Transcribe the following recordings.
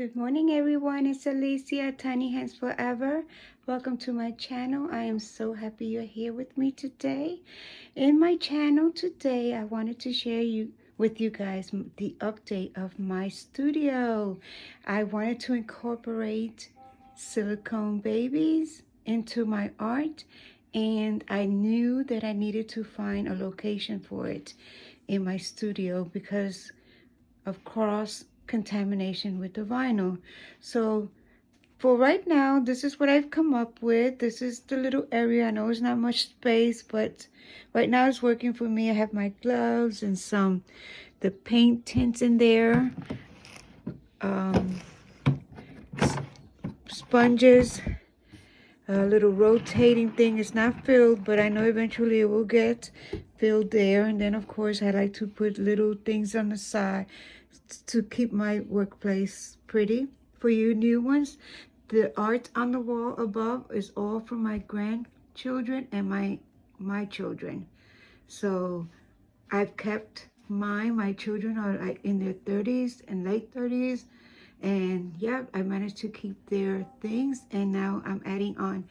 Good morning, everyone. It's Alicia, Tiny Hands Forever. Welcome to my channel. I am so happy you're here with me today. In my channel today, I wanted to share with you guys the update of my studio. I wanted to incorporate silicone babies into my art, and I knew that I needed to find a location for it in my studio because of cross contamination with the vinyl. So for right now, this is what I've come up with. This is the little area. I know it's not much space, but right now it's working for me. I have my gloves and the paint tints in there, um, sponges, a little rotating thing. It's not filled, but I know eventually it will get filled there. And then of course I like to put little things on the side to keep my workplace pretty. For you new ones, the art on the wall above is all from my grandchildren and my children. So I've kept mine. My children are like in their 30s and late 30s. And yeah, I managed to keep their things. And now I'm adding on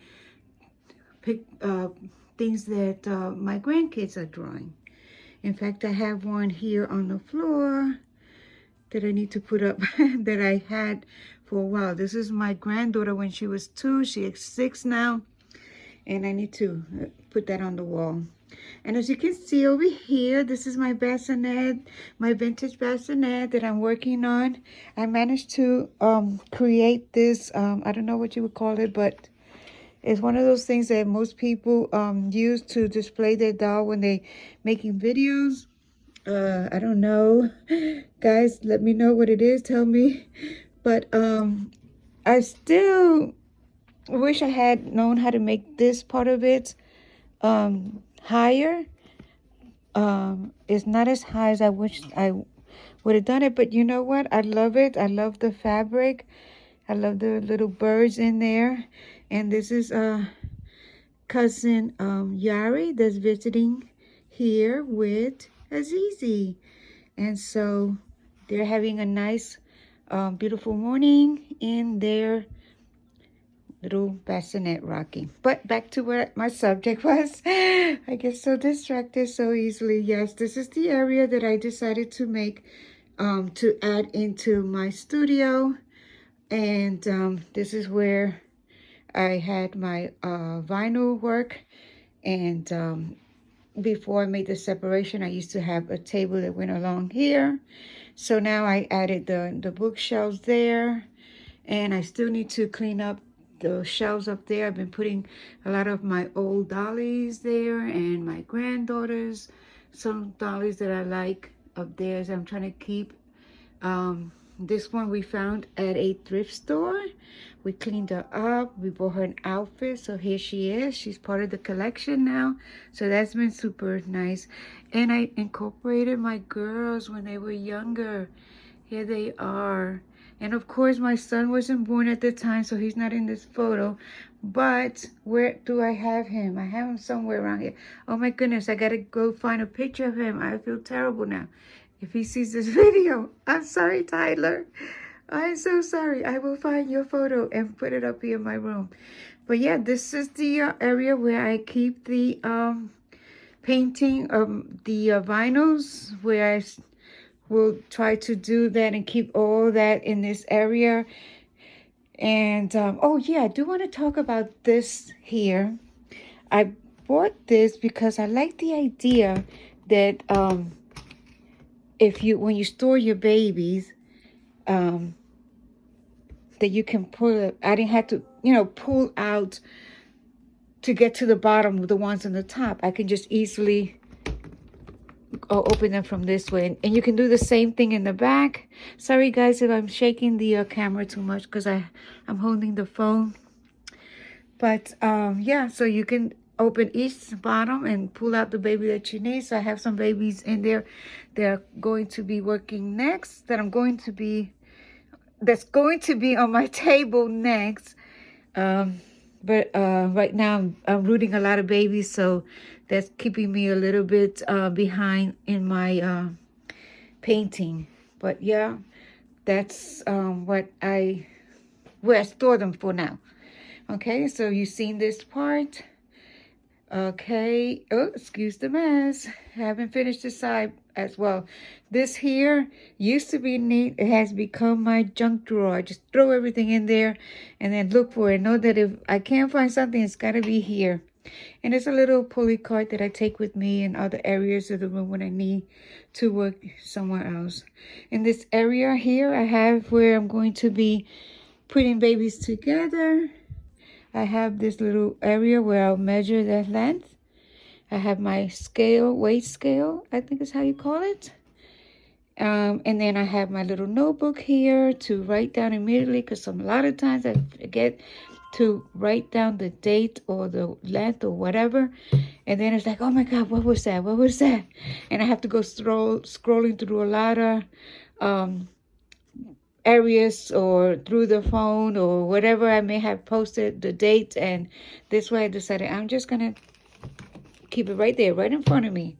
things that my grandkids are drawing. In fact, I have one here on the floor that I need to put up that I had for a while. This is my granddaughter when she was 2. She is 6 now. And I need to put that on the wall. And as you can see over here, this is my bassinet, my vintage bassinet that I'm working on. I managed to create this, I don't know what you would call it, but it's one of those things that most people use to display their doll when they making videos. I don't know. Guys, let me know what it is. Tell me. But I still wish I had known how to make this part of it higher. It's not as high as I wish I would have done it, but you know what? I love it. I love the fabric. I love the little birds in there. And this is cousin Yari that's visiting here with Azizi. And so they're having a nice, beautiful morning in their little bassinet rocking. But back to what my subject was. I get so distracted so easily. Yes, this is the area that I decided to make, to add into my studio. And this is where I had my vinyl work. And before I made the separation, I used to have a table that went along here. So now I added the bookshelves there. And I still need to clean up the shelves up there. I've been putting a lot of my old dollies there and my granddaughters, some dollies that I like up there. So I'm trying to keep. This one we found at a thrift store. We cleaned her up. We bought her an outfit. So here she is. She's part of the collection now. So that's been super nice. And I incorporated my girls when they were younger. Here they are. And of course, my son wasn't born at the time, so he's not in this photo. But where do I have him? I have him somewhere around here. Oh my goodness, I gotta go find a picture of him. I feel terrible now. If he sees this video, I'm sorry, Tyler. I'm so sorry. I will find your photo and put it up here in my room. But yeah, this is the area where I keep the painting of the vinyls, where I will try to do that and keep all that in this area. And oh yeah, I do want to talk about this here. I bought this because I like the idea that when you store your babies, that you can pull it. I didn't have to, pull out to get to the bottom of the ones on the top. I can just easily open them from this way. And you can do the same thing in the back. Sorry guys if I'm shaking the camera too much because I'm holding the phone. But yeah, so you can open each bottom and pull out the baby that you need. So I have some babies in there. They're going to be working next. That's going to be on my table next. But right now I'm rooting a lot of babies, so that's keeping me a little bit behind in my painting. But yeah, that's where I store them for now. Okay, so you've seen this part. Okay, oh, excuse the mess. Haven't finished this side as well. This here used to be neat. It has become my junk drawer. I just throw everything in there and then look for it. Know that if I can't find something, it's got to be here. And it's a little pulley cart that I take with me in other areas of the room when I need to work somewhere else. In this area here, I have where I'm going to be putting babies together. I have this little area where I'll measure their length. I have my scale, weight scale, I think is how you call it. And then I have my little notebook here to write down immediately because a lot of times I forget to write down the date or the length or whatever. And then it's like, oh my God, what was that? What was that? And I have to go scrolling through a lot of areas or through the phone or whatever I may have posted the date. And this way I decided I'm just going to keep it right there, right in front of me,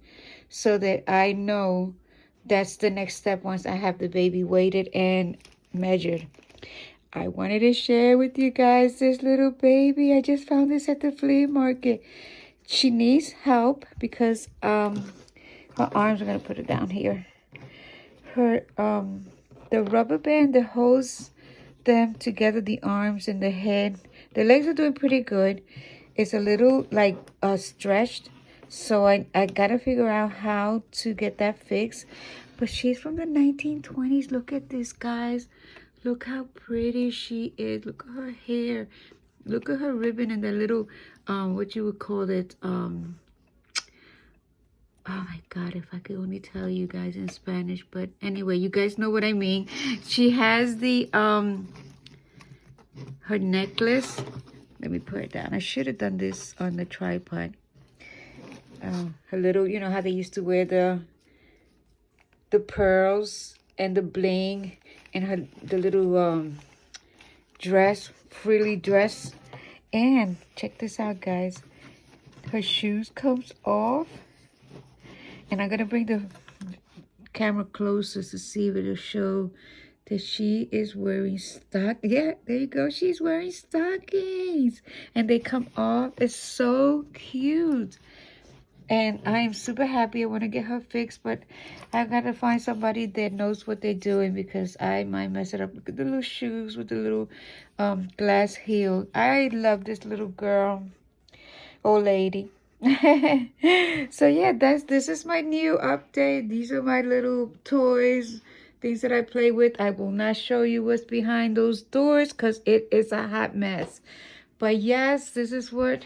so that I know that's the next step once I have the baby weighted and measured. I wanted to share with you guys this little baby. I just found this at the flea market. She needs help because her arms, I'm going to put it down here. Her the rubber band that holds them together, the arms and the head, the legs are doing pretty good. It's a little like stretched, so I gotta figure out how to get that fixed. But she's from the 1920s. Look at this, guys. Look how pretty she is. Look at her hair. Look at her ribbon and the little what you would call it, oh my God, if I could only tell you guys in Spanish. But anyway, you guys know what I mean. She has the her necklace. Let me put it down. I should have done this on the tripod. Her little, you know how they used to wear the pearls and the bling, and the little dress, frilly dress. And check this out, guys. Her shoes comes off. And I'm going to bring the camera closer to see if it'll show that she is wearing Yeah, there you go. She's wearing stockings. And they come off. It's so cute. And I am super happy. I want to get her fixed, but I've got to find somebody that knows what they're doing because I might mess it up. Look at the little shoes with the little glass heel. I love this little girl, old lady. So yeah, this is my new update. These are my little toys, things that I play with. I will not show you what's behind those doors because it is a hot mess. But yes, this is what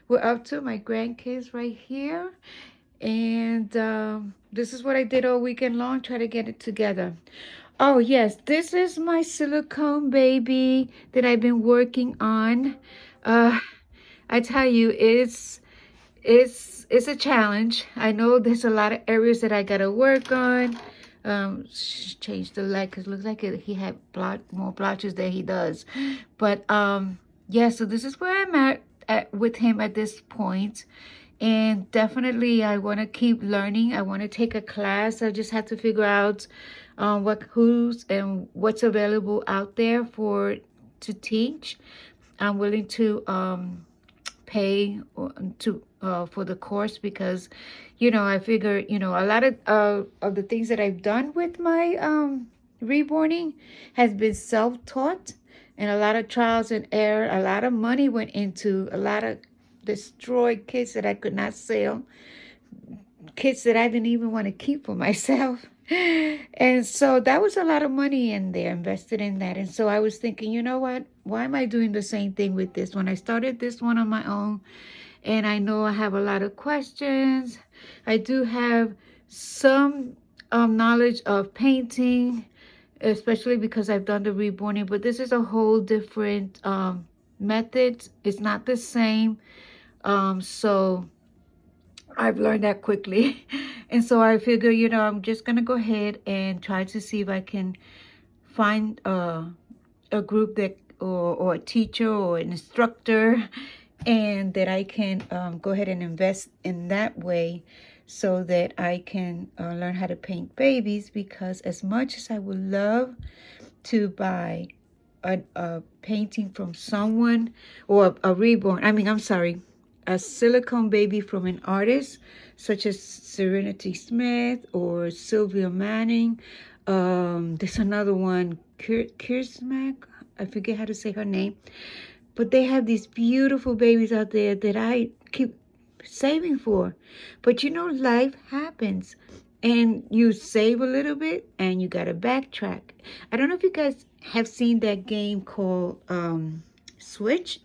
we're up to. My grandkids right here. And this is what I did all weekend long, try to get it together. Oh yes, this is my silicone baby that I've been working on. I tell you, it's a challenge. I know there's a lot of areas that I gotta work on. Change the leg because it looks like he had more blotches than he does. But yeah, so this is where I'm at with him at this point. And definitely I want to keep learning. I want to take a class. I just have to figure out who's and what's available out there to teach. I'm willing to pay for the course because, you know, I figure, you know, a lot of the things that I've done with my reborning has been self-taught, and a lot of trials and error. A lot of money went into a lot of destroyed kits that I could not sell, kits that I didn't even want to keep for myself. And so that was a lot of money in there invested in that. And so I was thinking, you know what? Why am I doing the same thing with this? When I started this one on my own, and I know I have a lot of questions. I do have some knowledge of painting, especially because I've done the reborning, but this is a whole different method. It's not the same. So I've learned that quickly. And so I figure, you know, I'm just going to go ahead and try to see if I can find a group that or a teacher or an instructor, and that I can go ahead and invest in that way so that I can learn how to paint babies, because as much as I would love to buy a painting from someone, or a reborn, I'm sorry, a silicone baby from an artist such as Serenity Smith or Sylvia Manning. There's another one, Kirsmack. I forget how to say her name. But they have these beautiful babies out there that I keep saving for. But you know, life happens. And you save a little bit and you got to backtrack. I don't know if you guys have seen that game called Switch.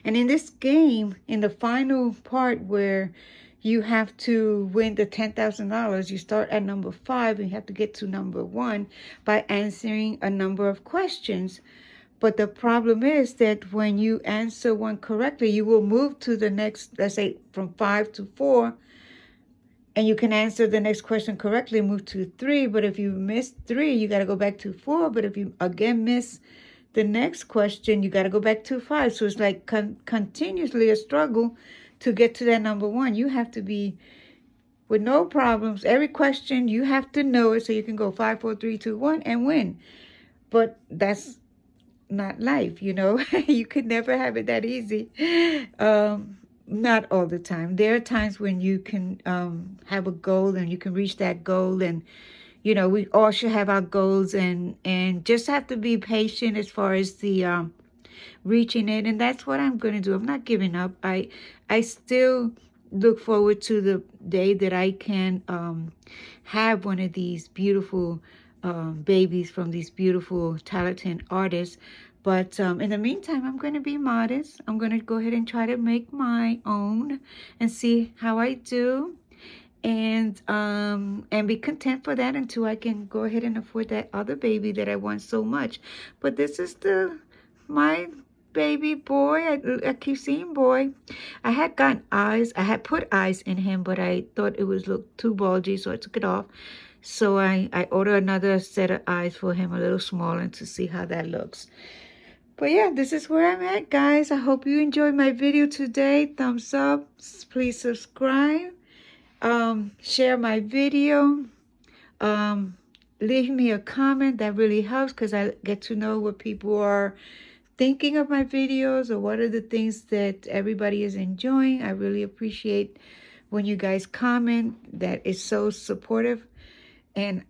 And in this game, in the final part where you have to win the $10,000, you start at number 5 and you have to get to number 1 by answering a number of questions. But the problem is that when you answer one correctly, you will move to the next, let's say from 5 to 4, and you can answer the next question correctly, move to 3. But if you miss 3, you got to go back to 4. But if you again miss the next question, you got to go back to 5. So it's like continuously a struggle to get to that number 1. You have to be with no problems. Every question, you have to know it so you can go 5, 4, 3, 2, 1 and win. But that's not life, you know. You could never have it that easy. Not all the time. There are times when you can have a goal and you can reach that goal, and you know, we all should have our goals, and just have to be patient as far as the reaching it. And that's what I'm going to do. I'm not giving up. I still look forward to the day that I can have one of these beautiful babies from these beautiful talented artists. But in the meantime, I'm going to be modest. I'm going to go ahead and try to make my own and see how I do, and be content for that until I can go ahead and afford that other baby that I want so much. But this is my baby boy. I keep seeing boy. I had gotten eyes. I had put eyes in him, but I thought it was look too bulgy, so I took it off. So I ordered another set of eyes for him, a little smaller, to see how that looks. But yeah, this is where I'm at, guys. I hope you enjoyed my video today. Thumbs up. Please subscribe. Share my video. Leave me a comment. That really helps because I get to know what people are thinking of my videos, or what are the things that everybody is enjoying. I really appreciate when you guys comment. That is so supportive. And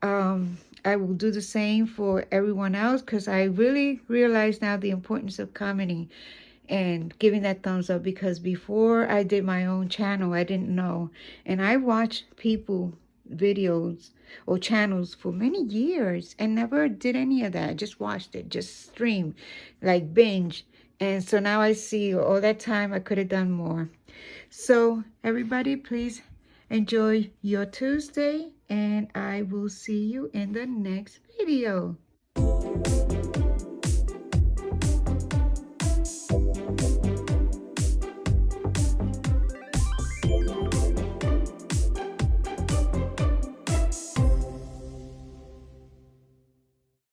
I will do the same for everyone else, because I really realize now the importance of commenting and giving that thumbs up, because before I did my own channel, I didn't know. And I watched people videos or channels for many years and never did any of that. Just watched it, just streamed, like binge. And so now I see all that time I could have done more. So everybody, please enjoy your Tuesday, and I will see you in the next video.